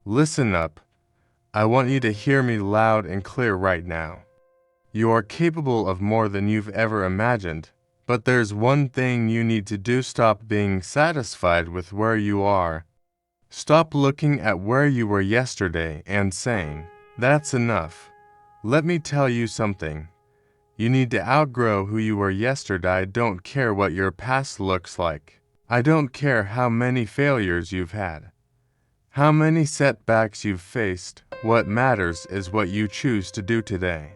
Listen up. I want you to hear me loud and clear right now. You are capable of more than you've ever imagined, but there's one thing you need to do: stop being satisfied with where you are. Stop looking at where you were yesterday and saying, "That's enough." Let me tell you something. You need to outgrow who you were yesterday. I don't care what your past looks like. I don't care how many failures you've had, how many setbacks you've faced. What matters is what you choose to do today.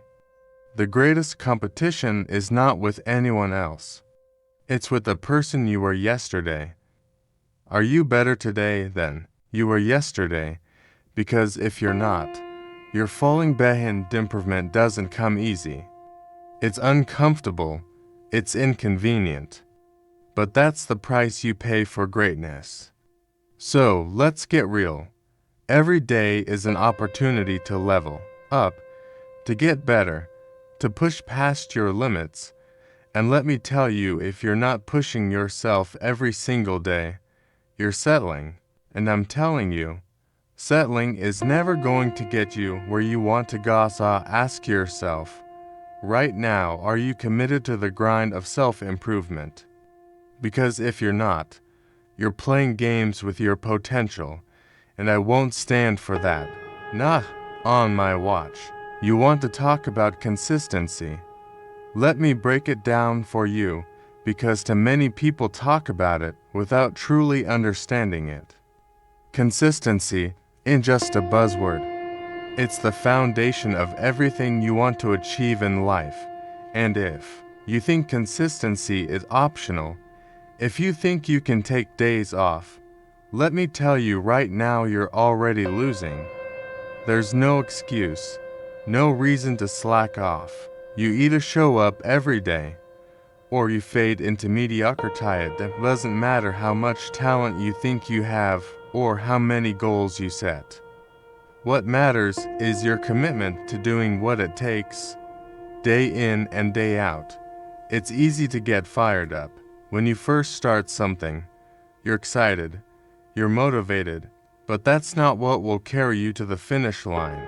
The greatest competition is not with anyone else. It's with the person you were yesterday. Are you better today than you were yesterday? Because if you're not, you're falling behind. Improvement doesn't come easy. It's uncomfortable. It's inconvenient. But that's the price you pay for greatness. So let's get real. Every day is an opportunity to level up, to get better, to push past your limits. And let me tell you, if you're not pushing yourself every single day, you're settling. And I'm telling you, settling is never going to get you where you want to go. So ask yourself, right now, are you committed to the grind of self-improvement? Because if you're not, you're playing games with your potential, and I won't stand for that. Not on my watch. You want to talk about consistency? Let me break it down for you, because too many people talk about it without truly understanding it. Consistency isn't just a buzzword. It's the foundation of everything you want to achieve in life. And if you think consistency is optional, if you think you can take days off, let me tell you right now, you're already losing. There's no excuse, no reason to slack off. You either show up every day, or you fade into mediocrity. It doesn't matter how much talent you think you have, or how many goals you set. What matters is your commitment to doing what it takes, day in and day out. It's easy to get fired up. When you first start something, you're excited, you're motivated, but that's not what will carry you to the finish line.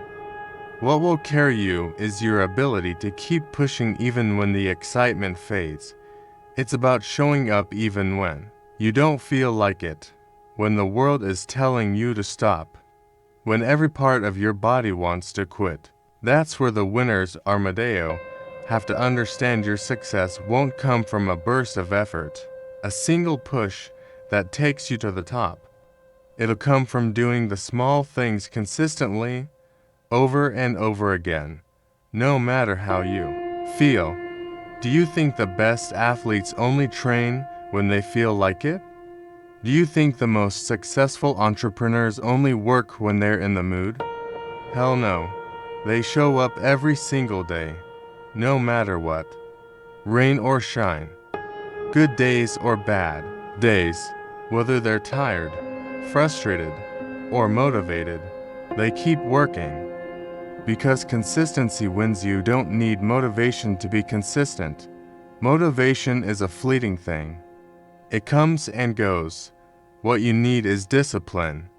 What will carry you is your ability to keep pushing even when the excitement fades. It's about showing up even when you don't feel like it, when the world is telling you to stop, when every part of your body wants to quit. That's where the winners, Armadeo, have to understand your success won't come from a burst of effort, a single push that takes you to the top. It'll come from doing the small things consistently, over and over again, no matter how you feel. Do you think the best athletes only train when they feel like it? Do you think the most successful entrepreneurs only work when they're in the mood? Hell no. They show up every single day, no matter what. Rain or shine, good days or bad days, whether they're tired, frustrated, or motivated, they keep working. Because consistency wins. You don't need motivation to be consistent. Motivation is a fleeting thing. It comes and goes. What you need is discipline.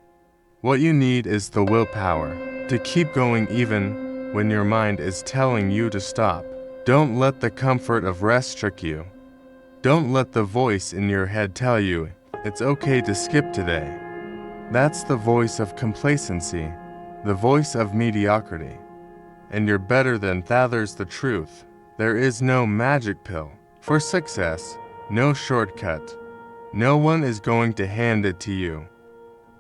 What you need is the willpower to keep going even when your mind is telling you to stop. Don't let the comfort of rest trick you. Don't let the voice in your head tell you it's okay to skip today. That's the voice of complacency, the voice of mediocrity. And you're better than that. There's the truth. There is no magic pill for success, no shortcut. No one is going to hand it to you.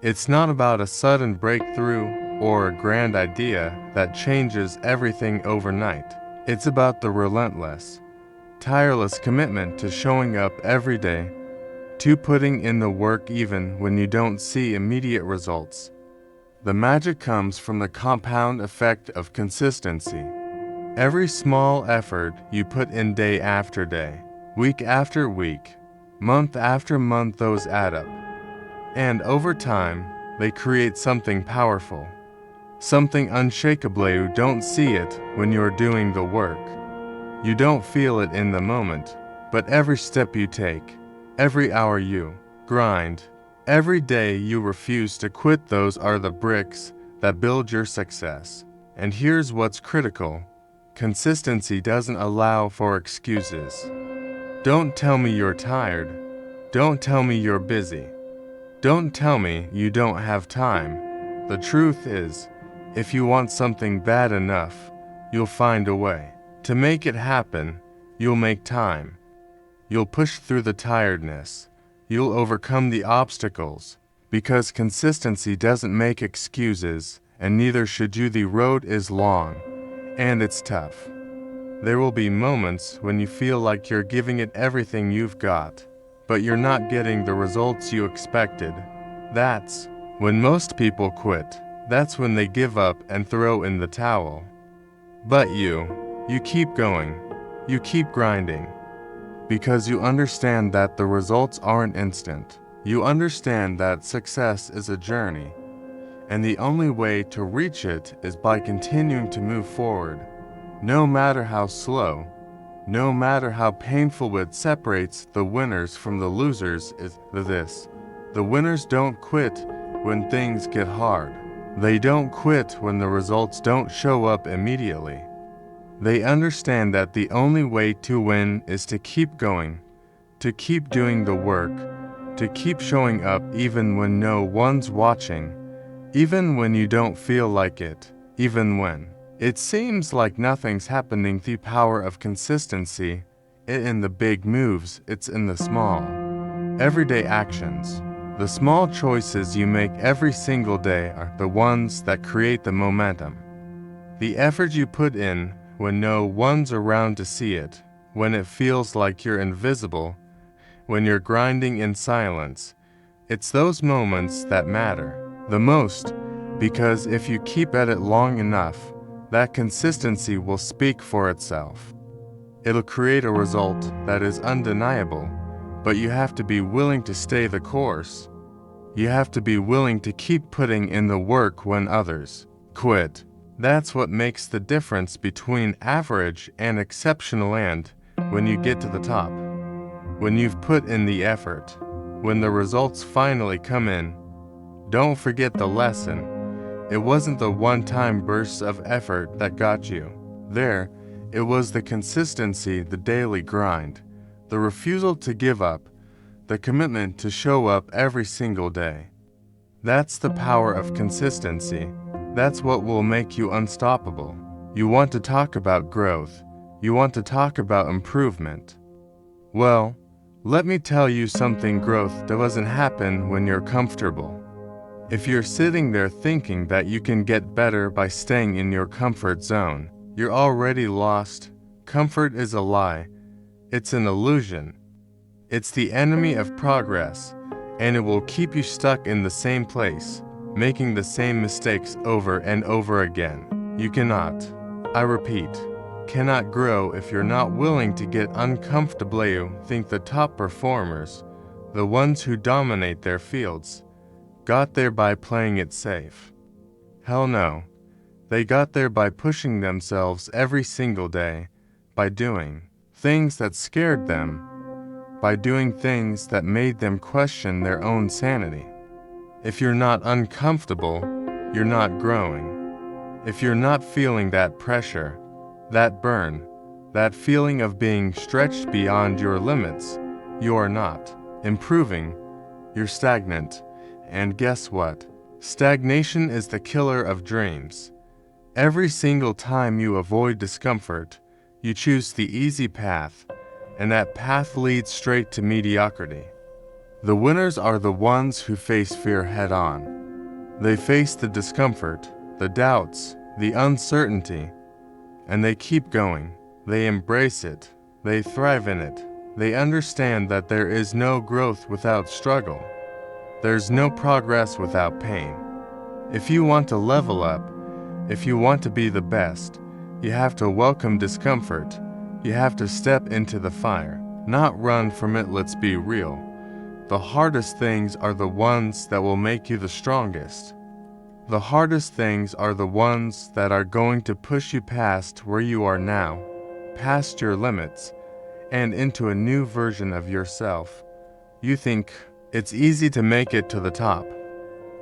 It's not about a sudden breakthrough or a grand idea that changes everything overnight. It's about the relentless, tireless commitment to showing up every day, to putting in the work even when you don't see immediate results. The magic comes from the compound effect of consistency. Every small effort you put in day after day, week after week, month after month, those add up. And over time, they create something powerful, something unshakable. You don't see it when you're doing the work. You don't feel it in the moment, but every step you take, every hour you grind, Every day you refuse to quit, those are the bricks that build your success. And here's what's critical. Consistency doesn't allow for excuses. Don't tell me you're tired. Don't tell me you're busy. Don't tell me you don't have time. The truth is, if you want something bad enough, you'll find a way. To make it happen, you'll make time. You'll push through the tiredness. You'll overcome the obstacles. Because consistency doesn't make excuses, and neither should you. The road is long, and it's tough. There will be moments when you feel like you're giving it everything you've got, but you're not getting the results you expected. That's when most people quit. That's when they give up and throw in the towel. But you keep going. You keep grinding. Because you understand that the results aren't instant. You understand that success is a journey, and the only way to reach it is by continuing to move forward. No matter how slow, no matter how painful. What separates the winners from the losers is this. The winners don't quit when things get hard. They don't quit when the results don't show up immediately. They understand that the only way to win is to keep going, to keep doing the work, to keep showing up even when no one's watching, even when you don't feel like it, even when it seems like nothing's happening. The power of consistency isn't in the big moves, it's in the small, everyday actions. The small choices you make every single day are the ones that create the momentum. The effort you put in when no one's around to see it, when it feels like you're invisible, when you're grinding in silence, it's those moments that matter the most, because if you keep at it long enough, that consistency will speak for itself. It'll create a result that is undeniable, but you have to be willing to stay the course. You have to be willing to keep putting in the work when others quit. That's what makes the difference between average and exceptional. And when you get to the top, when you've put in the effort, when the results finally come in, don't forget the lesson. It wasn't the one-time bursts of effort that got you there. It was the consistency, the daily grind, the refusal to give up, the commitment to show up every single day. That's the power of consistency. That's what will make you unstoppable. You want to talk about growth. You want to talk about improvement. Well, let me tell you something. Growth doesn't happen when you're comfortable. If you're sitting there thinking that you can get better by staying in your comfort zone, you're already lost. Comfort is a lie. It's an illusion. It's the enemy of progress, and it will keep you stuck in the same place, making the same mistakes over and over again. You cannot, I repeat, cannot grow if you're not willing to get uncomfortable. You think the top performers, the ones who dominate their fields, got there by playing it safe. Hell no. They got there by pushing themselves every single day, by doing things that scared them, by doing things that made them question their own sanity. If you're not uncomfortable, you're not growing. If you're not feeling that pressure, that burn, that feeling of being stretched beyond your limits, you are not improving. You're stagnant. And guess what? Stagnation is the killer of dreams. Every single time you avoid discomfort, you choose the easy path, and that path leads straight to mediocrity. The winners are the ones who face fear head-on. They face the discomfort, the doubts, the uncertainty, and they keep going. They embrace it. They thrive in it. They understand that there is no growth without struggle. There's no progress without pain. If you want to level up, if you want to be the best, you have to welcome discomfort. You have to step into the fire, not run from it. Let's be real. The hardest things are the ones that will make you the strongest. The hardest things are the ones that are going to push you past where you are now, past your limits, and into a new version of yourself. You think It's easy to make it to the top.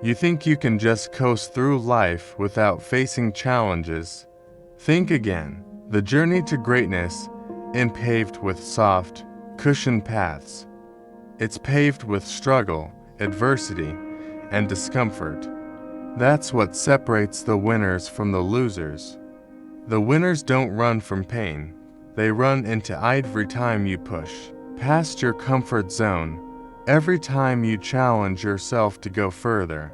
You think you can just coast through life without facing challenges. Think again. The journey to greatness isn't paved with soft, cushioned paths. It's paved with struggle, adversity, and discomfort. That's what separates the winners from the losers. The winners don't run from pain. They run into every time you push past your comfort zone. Every time you challenge yourself to go further,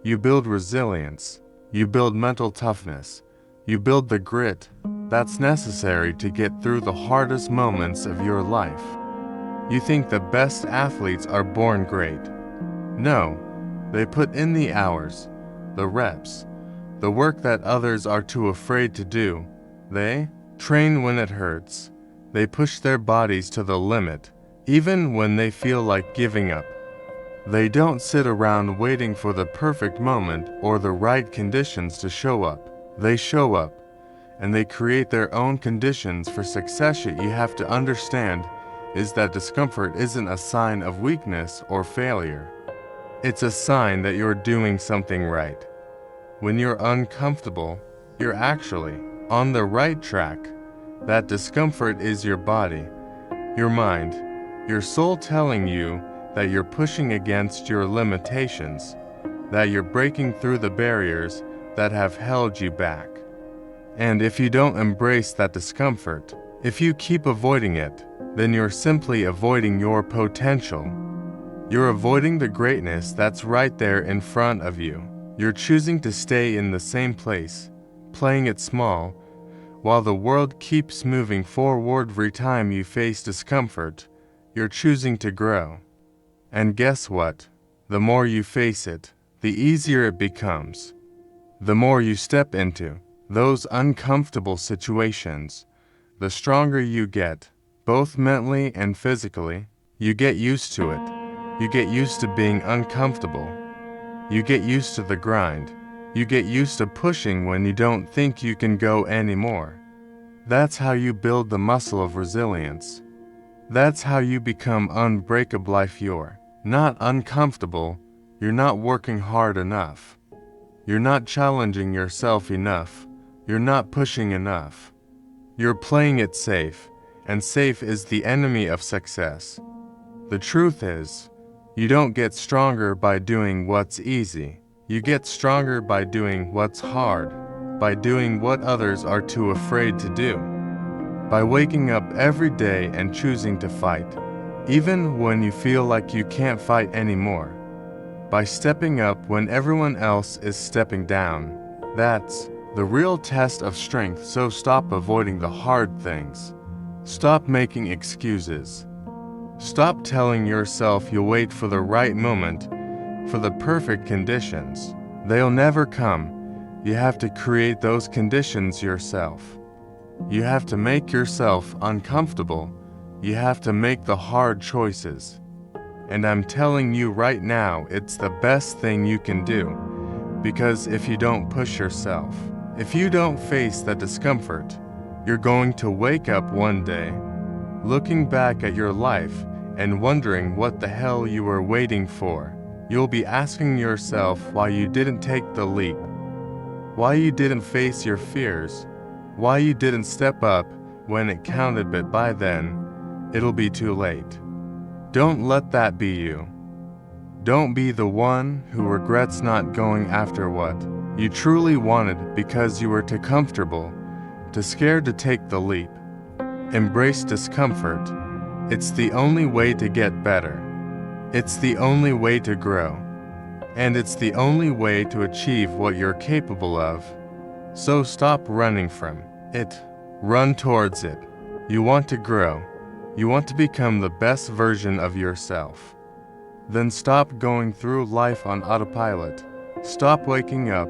you build resilience, you build mental toughness, you build the grit that's necessary to get through the hardest moments of your life. You think the best athletes are born great. No, they put in the hours, the reps, the work that others are too afraid to do. They train when it hurts. They push their bodies to the limit, even when they feel like giving up. They don't sit around waiting for the perfect moment or the right conditions to show up. They show up, and they create their own conditions for success. You have to understand is that discomfort isn't a sign of weakness or failure. It's a sign that you're doing something right. When you're uncomfortable, you're actually on the right track. That discomfort is your body, your mind, your soul telling you that you're pushing against your limitations, that you're breaking through the barriers that have held you back. And if you don't embrace that discomfort, if you keep avoiding it, then you're simply avoiding your potential. You're avoiding the greatness that's right there in front of you. You're choosing to stay in the same place, playing it small, while the world keeps moving forward. Every time you face discomfort, you're choosing to grow. And guess what? The more you face it, the easier it becomes. The more you step into those uncomfortable situations, the stronger you get, both mentally and physically. You get used to it. You get used to being uncomfortable. You get used to the grind. You get used to pushing when you don't think you can go anymore. That's how you build the muscle of resilience. That's how you become unbreakable. If you're not uncomfortable, you're not working hard enough. You're not challenging yourself enough. You're not pushing enough. You're playing it safe, and safe is the enemy of success. The truth is, you don't get stronger by doing what's easy. You get stronger by doing what's hard, by doing what others are too afraid to do, by waking up every day and choosing to fight, even when you feel like you can't fight anymore, by stepping up when everyone else is stepping down. That's the real test of strength. So stop avoiding the hard things. Stop making excuses. Stop telling yourself you'll wait for the right moment, for the perfect conditions. They'll never come. You have to create those conditions yourself. You have to make yourself uncomfortable. You have to make the hard choices. And I'm telling you right now, it's the best thing you can do. Because if you don't push yourself, if you don't face the discomfort, you're going to wake up one day, looking back at your life and wondering what the hell you were waiting for. You'll be asking yourself why you didn't take the leap, why you didn't face your fears, why you didn't step up when it counted, but by then, it'll be too late. Don't let that be you. Don't be the one who regrets not going after what you truly wanted because you were too comfortable, too scared to take the leap. Embrace discomfort. It's the only way to get better. It's the only way to grow. And it's the only way to achieve what you're capable of. So stop running from it. Run towards it. You want to grow. You want to become the best version of yourself. Then stop going through life on autopilot. Stop waking up,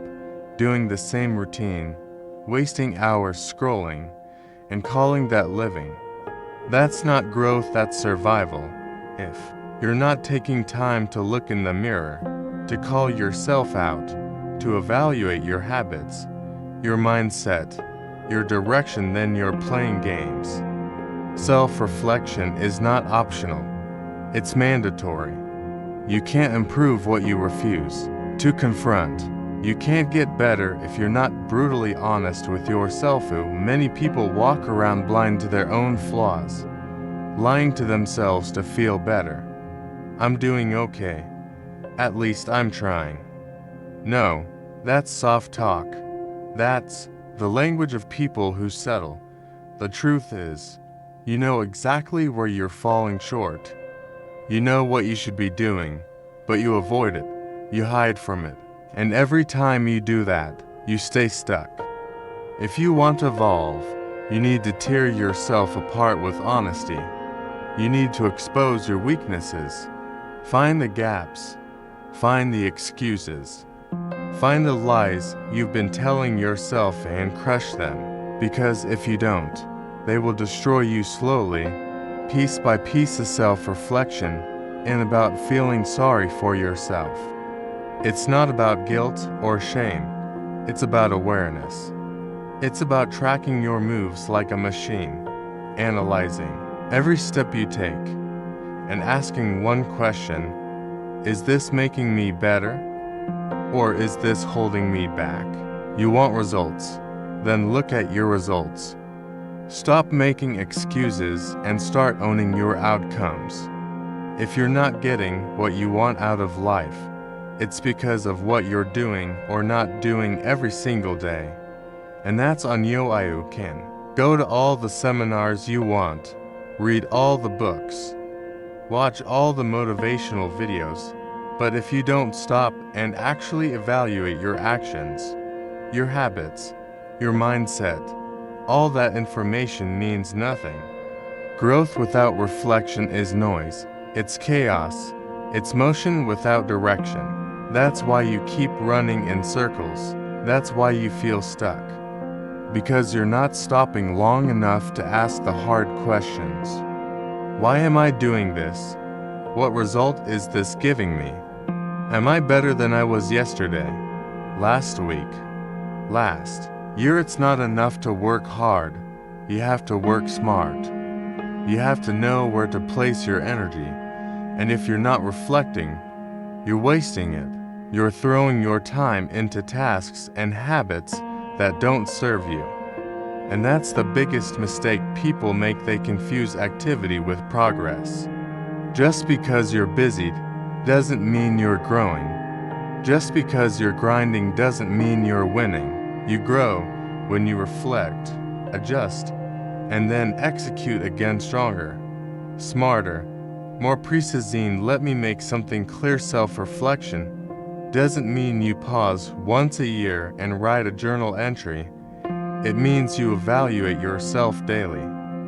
doing the same routine, wasting hours scrolling, and calling that living. That's not growth, that's survival. If you're not taking time to look in the mirror, to call yourself out, to evaluate your habits, your mindset, your direction, then you're playing games. Self-reflection is not optional. It's mandatory. You can't improve what you refuse to confront. You can't get better if you're not brutally honest with yourself. Many people walk around blind to their own flaws, lying to themselves to feel better. I'm doing okay. At least I'm trying. No, that's soft talk. That's the language of people who settle. The truth is, you know exactly where you're falling short. You know what you should be doing, but you avoid it. You hide from it. And every time you do that, you stay stuck. If you want to evolve, you need to tear yourself apart with honesty. You need to expose your weaknesses. Find the gaps. Find the excuses. Find the lies you've been telling yourself and crush them. Because if you don't, they will destroy you slowly, piece by piece. Of self-reflection and about feeling sorry for yourself. It's not about guilt or shame. It's about awareness. It's about tracking your moves like a machine, analyzing every step you take, and asking one question: is this making me better? Or is this holding me back? You want results? Then look at your results. Stop making excuses and start owning your outcomes. If you're not getting what you want out of life, it's because of what you're doing or not doing every single day. And that's on you. You can go to all the seminars you want, read all the books, watch all the motivational videos, but if you don't stop and actually evaluate your actions, your habits, your mindset, all that information means nothing. Growth without reflection is noise. It's chaos. It's motion without direction. That's why you keep running in circles. That's why you feel stuck. Because you're not stopping long enough to ask the hard questions. Why am I doing this? What result is this giving me? Am I better than I was yesterday? Last week? Last year? It's not enough to work hard. You have to work smart. You have to know where to place your energy. And if you're not reflecting, you're wasting it. You're throwing your time into tasks and habits that don't serve you. And that's the biggest mistake people make. They confuse activity with progress. Just because you're busy doesn't mean you're growing. Just because you're grinding doesn't mean you're winning. You grow when you reflect, adjust, and then execute again stronger, smarter, more precise. Let me make something clear. Self-reflection doesn't mean you pause once a year and write a journal entry. It means you evaluate yourself daily.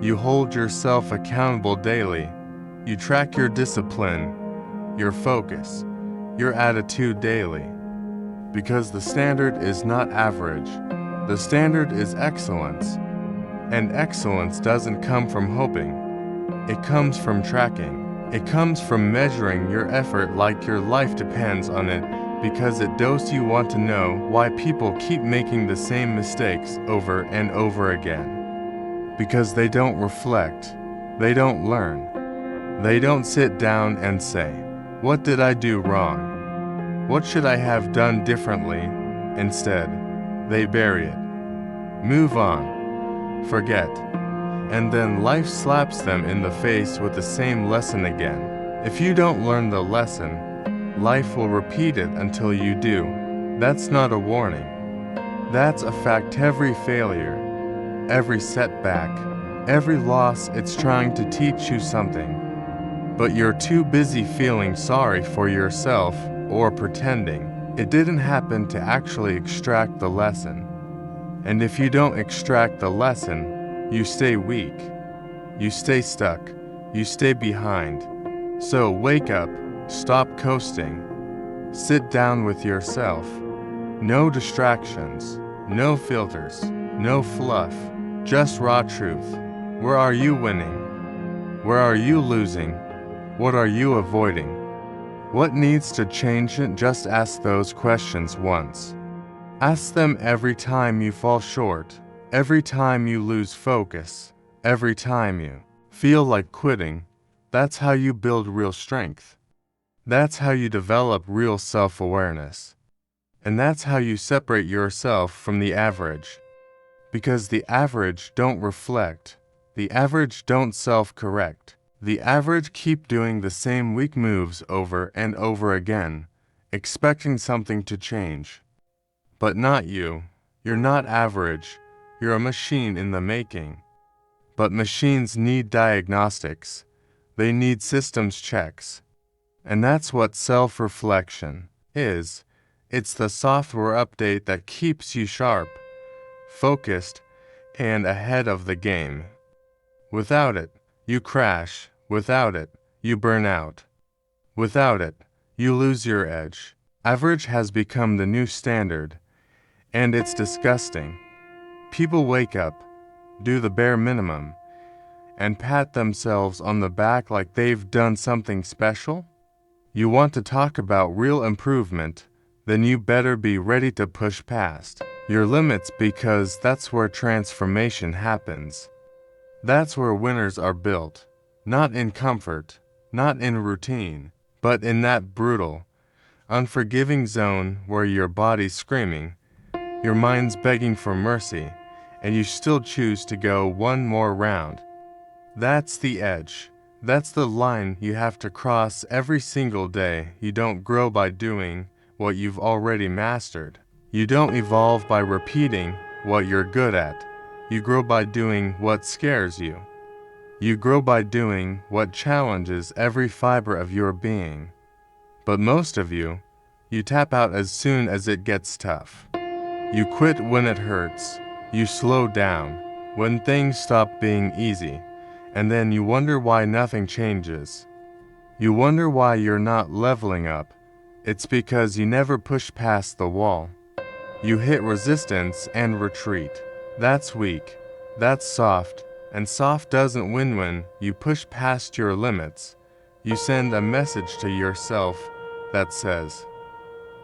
You hold yourself accountable daily. You track your discipline, your focus, your attitude daily. Because the standard is not average. The standard is excellence. And excellence doesn't come from hoping. It comes from tracking. It comes from measuring your effort like your life depends on it. Because it does. You want to know why people keep making the same mistakes over and over again. Because they don't reflect. They don't learn. They don't sit down and say, what did I do wrong? What should I have done differently? Instead, they bury it. Move on. Forget. And then life slaps them in the face with the same lesson again. If you don't learn the lesson, life will repeat it until you do. That's not a warning. That's a fact. Every failure, every setback, every loss, it's trying to teach you something. But you're too busy feeling sorry for yourself or pretending it didn't happen to actually extract the lesson. And if you don't extract the lesson, you stay weak. You stay stuck. You stay behind. So wake up. Stop coasting. Sit down with yourself. No distractions, no filters, no fluff, just raw truth. Where are you winning? Where are you losing? What are you avoiding? What needs to change? Just ask those questions once. Ask them every time you fall short, every time you lose focus, every time you feel like quitting. That's how you build real strength. That's how you develop real self-awareness. And that's how you separate yourself from the average. Because the average don't reflect. The average don't self-correct. The average keep doing the same weak moves over and over again, expecting something to change. But not you. You're not average. You're a machine in the making. But machines need diagnostics. They need systems checks. And that's what self-reflection is. It's the software update that keeps you sharp, focused, and ahead of the game. Without it, you crash. Without it, you burn out. Without it, you lose your edge. Average has become the new standard, and it's disgusting. People wake up, do the bare minimum, and pat themselves on the back like they've done something special? You want to talk about real improvement, then you better be ready to push past your limits, because that's where transformation happens. That's where winners are built, not in comfort, not in routine, but in that brutal, unforgiving zone where your body's screaming, your mind's begging for mercy, and you still choose to go one more round. That's the edge. That's the line you have to cross every single day. You don't grow by doing what you've already mastered. You don't evolve by repeating what you're good at. You grow by doing what scares you. You grow by doing what challenges every fiber of your being. But most of you tap out as soon as it gets tough. You quit when it hurts. You slow down when things stop being easy. And then you wonder why nothing changes. You wonder why you're not leveling up. It's because you never push past the wall. You hit resistance and retreat. That's weak. That's soft. And soft doesn't win when you push past your limits. You send a message to yourself that says,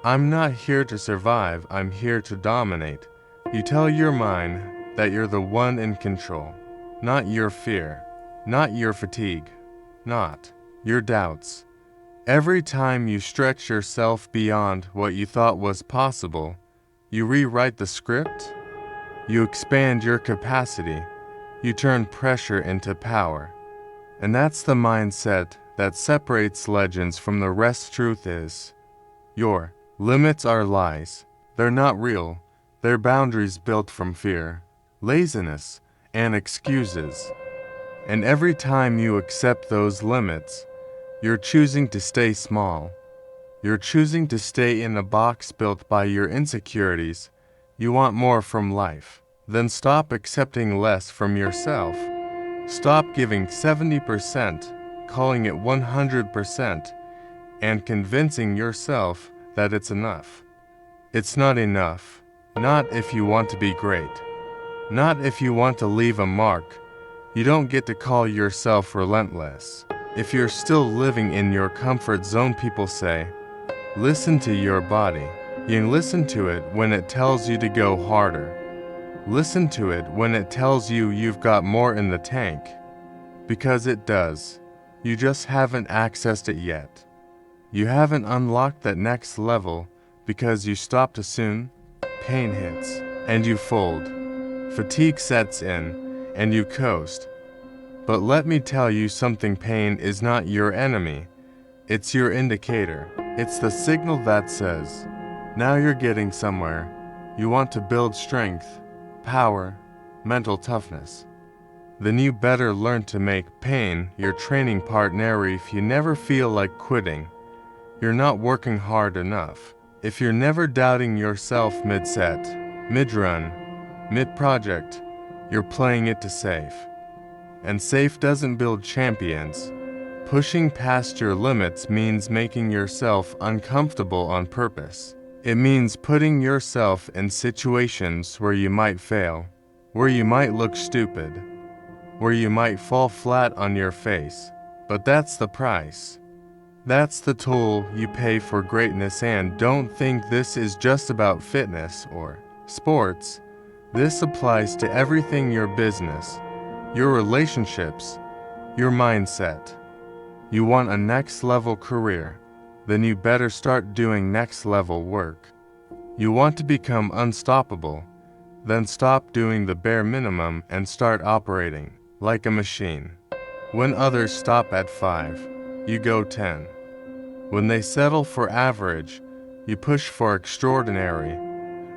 I'm not here to survive, I'm here to dominate. You tell your mind that you're the one in control, not your fear. Not your fatigue, not your doubts. Every time you stretch yourself beyond what you thought was possible, you rewrite the script, you expand your capacity, you turn pressure into power. And that's the mindset that separates legends from the rest. Truth is, your limits are lies. They're not real. They're boundaries built from fear, laziness, and excuses. And every time you accept those limits, you're choosing to stay small. You're choosing to stay in a box built by your insecurities. You want more from life. Then stop accepting less from yourself. Stop giving 70%, calling it 100%, and convincing yourself that it's enough. It's not enough. Not if you want to be great. Not if you want to leave a mark. You don't get to call yourself relentless. If you're still living in your comfort zone, people say, listen to your body. You listen to it when it tells you to go harder. Listen to it when it tells you you've got more in the tank. Because it does. You just haven't accessed it yet. You haven't unlocked that next level because you stop too soon. Pain hits, and you fold. Fatigue sets in, and you coast. But let me tell you something, pain is not your enemy. It's your indicator. It's the signal that says, now you're getting somewhere. You want to build strength, power, mental toughness. Then you better learn to make pain your training partner. If you never feel like quitting, you're not working hard enough. If you're never doubting yourself mid-set, mid-run, mid-project, you're playing it to safe. And safe doesn't build champions. Pushing past your limits means making yourself uncomfortable on purpose. It means putting yourself in situations where you might fail, where you might look stupid, where you might fall flat on your face. But that's the price. That's the toll you pay for greatness. And don't think this is just about fitness or sports. This applies to everything: your business, your relationships, your mindset. You want a next level career, then you better start doing next level work. You want to become unstoppable, then stop doing the bare minimum and start operating like a machine. When others stop at 5, you go 10. When they settle for average, you push for extraordinary.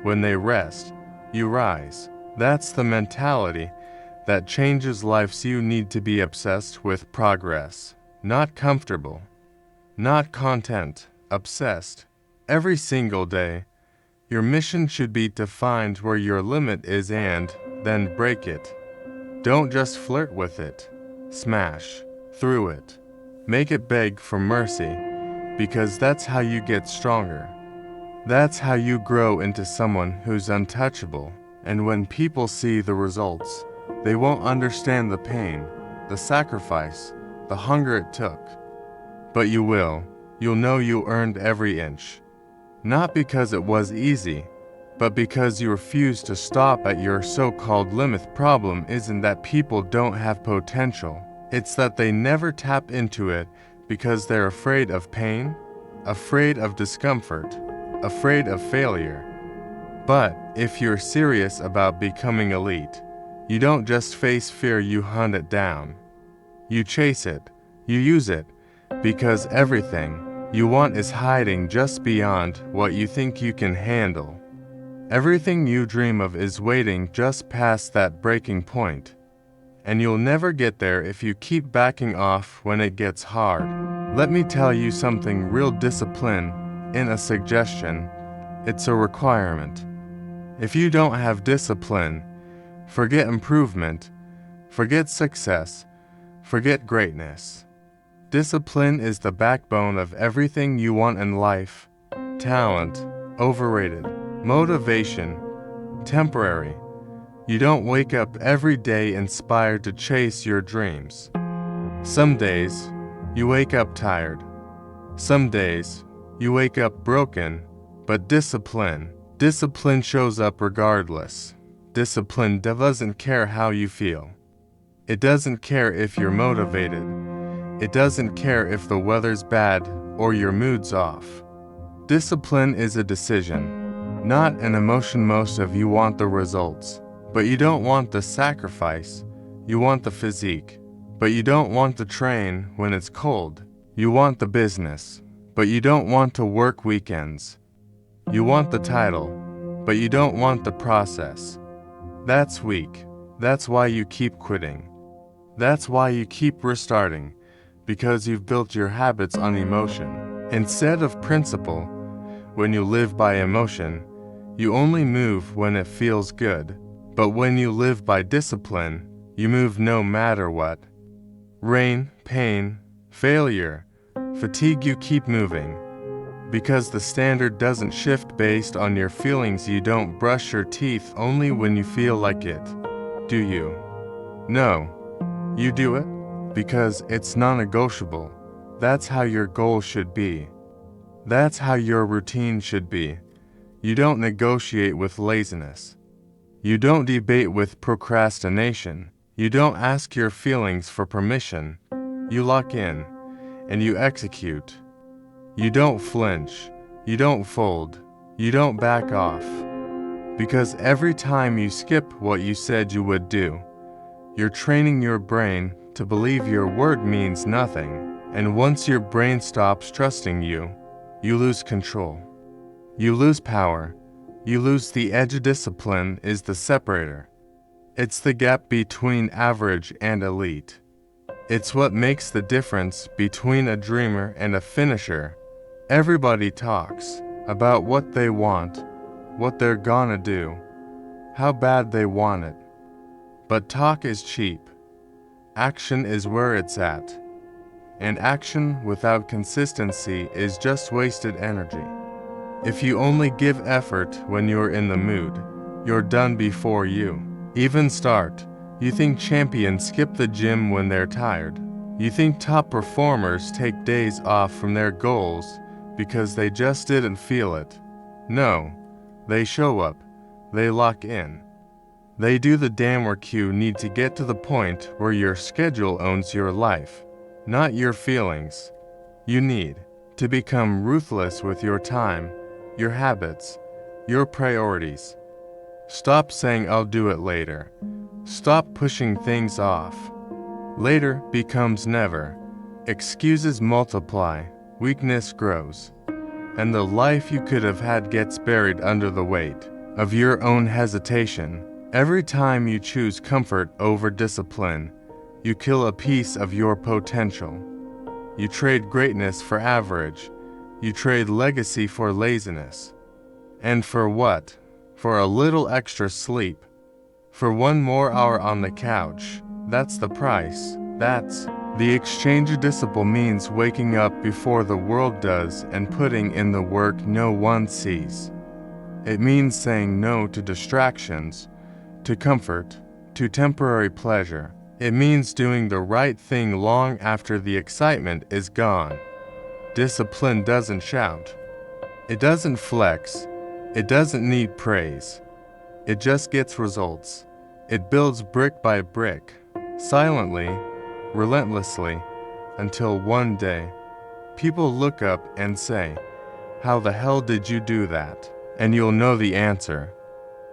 When they rest, you rise. That's the mentality that changes lives. You need to be obsessed with progress, not comfortable, not content, obsessed. Every single day, your mission should be to find where your limit is and then break it. Don't just flirt with it. Smash through it. Make it beg for mercy, because that's how you get stronger. That's how you grow into someone who's untouchable. And when people see the results, they won't understand the pain, the sacrifice, the hunger it took. But you will. You'll know you earned every inch. Not because it was easy, but because you refuse to stop at your so-called limit. Problem isn't that people don't have potential. It's that they never tap into it because they're afraid of pain, afraid of discomfort, afraid of failure. But if you're serious about becoming elite, you don't just face fear, you hunt it down. You chase it, you use it, because everything you want is hiding just beyond what you think you can handle. Everything you dream of is waiting just past that breaking point. And you'll never get there if you keep backing off when it gets hard. Let me tell you something real. Discipline isn't a suggestion, it's a requirement. If you don't have discipline, forget improvement, forget success, forget greatness. Discipline is the backbone of everything you want in life. Talent, overrated. Motivation, temporary. You don't wake up every day inspired to chase your dreams. Some days, you wake up tired. Some days, you wake up broken. But discipline shows up regardless. Discipline doesn't care how you feel. It doesn't care if you're motivated. It doesn't care if the weather's bad or your mood's off. Discipline is a decision, not an emotion. Most of you want the results, but you don't want the sacrifice. You want the physique, but you don't want the train when it's cold. You want the business, but you don't want to work weekends. You want the title, but you don't want the process. That's weak. That's why you keep quitting. That's why you keep restarting, because you've built your habits on emotion instead of principle. When you live by emotion, you only move when it feels good. But when you live by discipline, you move no matter what. Rain, pain, failure, fatigue, you keep moving. Because the standard doesn't shift based on your feelings. You don't brush your teeth only when you feel like it, do you? No, you do it because it's non-negotiable. That's how your goal should be. That's how your routine should be. You don't negotiate with laziness. You don't debate with procrastination. You don't ask your feelings for permission. You lock in, and you execute. You don't flinch, you don't fold, you don't back off. Because every time you skip what you said you would do, you're training your brain to believe your word means nothing. And once your brain stops trusting you, you lose control. You lose power. You lose the edge. Discipline is the separator. It's the gap between average and elite. It's what makes the difference between a dreamer and a finisher. Everybody talks about what they want, what they're gonna do, how bad they want it. But talk is cheap. Action is where it's at. And action without consistency is just wasted energy. If you only give effort when you're in the mood, you're done before you even start. You think champions skip the gym when they're tired. You think top performers take days off from their goals because they just didn't feel it. No, they show up, they lock in. They do the damn work. You need to get to the point where your schedule owns your life, not your feelings. You need to become ruthless with your time, your habits, your priorities. Stop saying I'll do it later. Stop pushing things off. Later becomes never. Excuses multiply, weakness grows, and the life you could have had gets buried under the weight of your own hesitation. Every time you choose comfort over discipline, you kill a piece of your potential. You trade greatness for average. You trade legacy for laziness. And for what? For a little extra sleep. For one more hour on the couch. That's the price. That's the exchange. Discipline means waking up before the world does and putting in the work no one sees. It means saying no to distractions, to comfort, to temporary pleasure. It means doing the right thing long after the excitement is gone. Discipline doesn't shout. It doesn't flex. It doesn't need praise. It just gets results. It builds brick by brick, silently, relentlessly, until one day, people look up and say, "How the hell did you do that?" And you'll know the answer.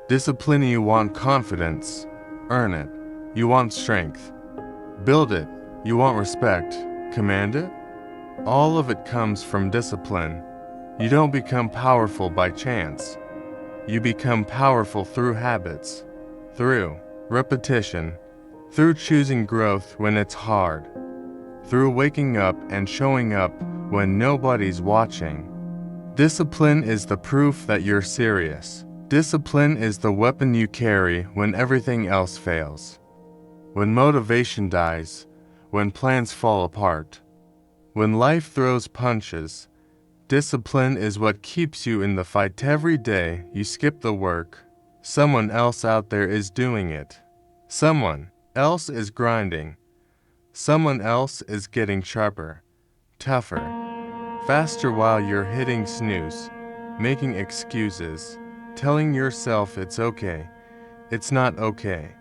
Discipline. You want confidence, earn it. You want strength, build it. You want respect, command it. All of it comes from discipline. You don't become powerful by chance. You become powerful through habits, through repetition, through choosing growth when it's hard, through waking up and showing up when nobody's watching. Discipline is the proof that you're serious. Discipline is the weapon you carry when everything else fails. When motivation dies, when plans fall apart, when life throws punches, discipline is what keeps you in the fight. Every day you skip the work, someone else out there is doing it. Someone else is grinding. Someone else is getting sharper, tougher, faster while you're hitting snooze, making excuses, telling yourself it's okay. It's not okay.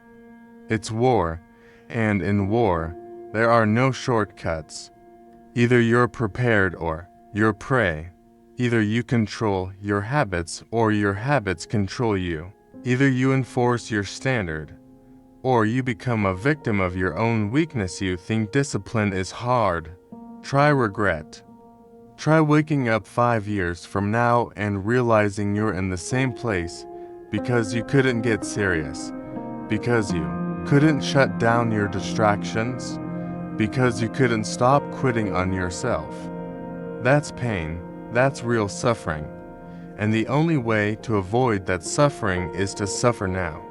It's war, and in war, there are no shortcuts. Either you're prepared or you're prey. Either you control your habits or your habits control you. Either you enforce your standard or you become a victim of your own weakness. You think discipline is hard. Try regret. Try waking up 5 years from now and realizing you're in the same place because you couldn't get serious, because you couldn't shut down your distractions, because you couldn't stop quitting on yourself. That's pain. That's real suffering. And the only way to avoid that suffering is to suffer now.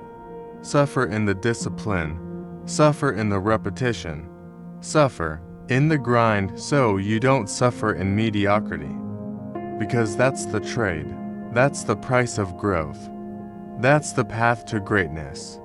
Suffer in the discipline. Suffer in the repetition. Suffer in the grind so you don't suffer in mediocrity. Because that's the trade. That's the price of growth. That's the path to greatness.